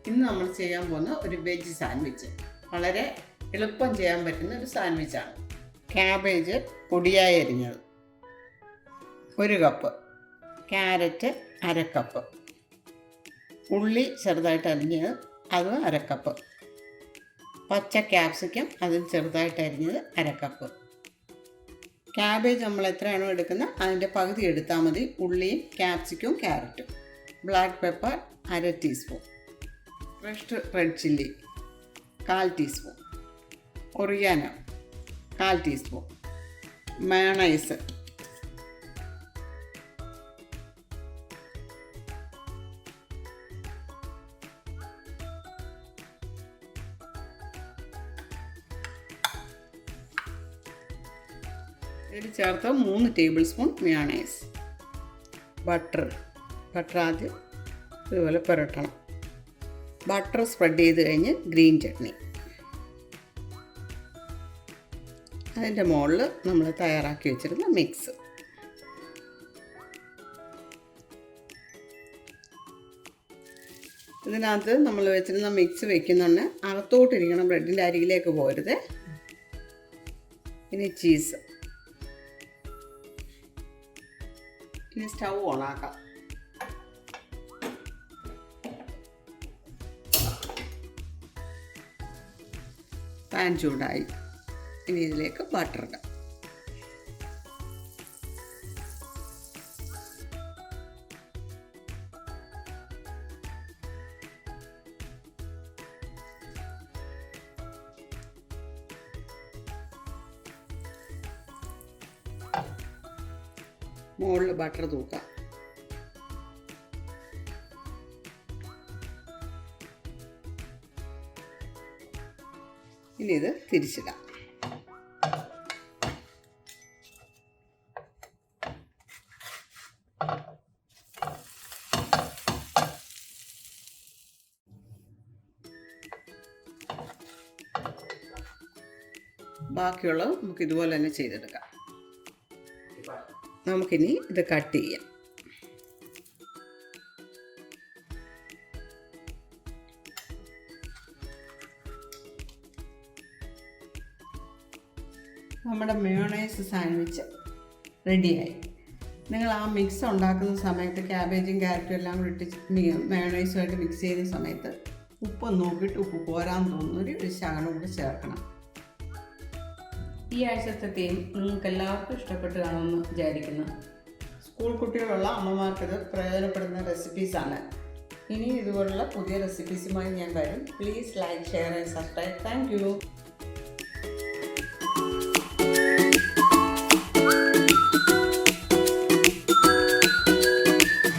ഇന്ന് നമ്മൾ ചെയ്യാൻ പോകുന്ന ഒരു വെജ് സാൻഡ്വിച്ച്. വളരെ എളുപ്പം ചെയ്യാൻ പറ്റുന്ന ഒരു സാൻഡ്വിച്ചാണ്. ക്യാബേജ് പൊടിയായി അരിഞ്ഞത് 1 കപ്പ്, ക്യാരറ്റ് 1/2 കപ്പ്, ഉള്ളി ചെറുതായിട്ട് അരിഞ്ഞത് അത് 1/2 കപ്പ്, പച്ച ക്യാപ്സിക്കം അതിൽ ചെറുതായിട്ട് അരിഞ്ഞത് 1/2 കപ്പ്. ക്യാബേജ് നമ്മൾ എത്രയാണോ എടുക്കുന്നത് അതിൻ്റെ പകുതി എടുത്താൽ മതി. ഉള്ളിയും ക്യാപ്സിക്കവും ക്യാരറ്റും. Black pepper 1/2 teaspoon, fresh red chilli 1/4 teaspoon, oregano 1/4 teaspoon, mayonnaise ഇതിൽ ചേർത്ത് 3 ടേബിൾ സ്പൂൺ മയോണൈസ്. ബട്ടർ ആദ്യം ഇതുപോലെ പുരട്ടണം. ബട്ടർ സ്പ്രെഡ് ചെയ്ത് കഴിഞ്ഞ് ഗ്രീൻ ചട്നി, അതിൻ്റെ മുകളിൽ നമ്മൾ തയ്യാറാക്കി വെച്ചിരുന്ന മിക്സ്. ഇതിനകത്ത് നമ്മൾ വെച്ചിരുന്ന മിക്സ് വെക്കുന്നുണ്ട് അകത്തോട്ടിരിക്കണം, ബ്രെഡിൻ്റെ അരികിലേക്ക് പോരുത്. ഇനി ചീസ്. ഇനി സ്റ്റൗ ഓണാക്കാം. പാൻ ചൂടായി. ഇനി ഇതിലേക്ക് ബട്ടർ ഇടാം. മുകളിൽ ബട്ടർ തൂക്കാം. ഇനി ഇത് തിരിച്ചിടാം. ബാക്കിയുള്ളത് നമുക്ക് ഇതുപോലെ തന്നെ ചെയ്തെടുക്കാം. നമുക്കിനി ഇത് കട്ട് ചെയ്യാം. നമ്മുടെ മയോണൈസ് സാൻഡ്വിച്ച് റെഡിയായി. നിങ്ങൾ ആ മിക്സ് ഉണ്ടാക്കുന്ന സമയത്ത് ക്യാബേജും ക്യാരറ്റും എല്ലാം കൂടി ഇട്ട് മയോണൈസുമായിട്ട് മിക്സ് ചെയ്യുന്ന സമയത്ത് ഉപ്പ് നോക്കിയിട്ട് ഉപ്പ് പോരാൻ തോന്നുന്നൊരു ശകലം കൂടി ചേർക്കണം. ഈ ആഴ്ചത്തെ തീം നിങ്ങൾക്ക് എല്ലാവർക്കും ഇഷ്ടപ്പെട്ട് കാണുമെന്ന് വിചാരിക്കുന്നു. സ്കൂൾ കുട്ടികളുള്ള അമ്മമാർക്കിത് പ്രയോജനപ്പെടുന്ന റെസിപ്പീസാണ്. ഇനി ഇതുപോലുള്ള പുതിയ റെസിപ്പീസുമായി ഞാൻ വരും. Please like, share and subscribe. Thank you.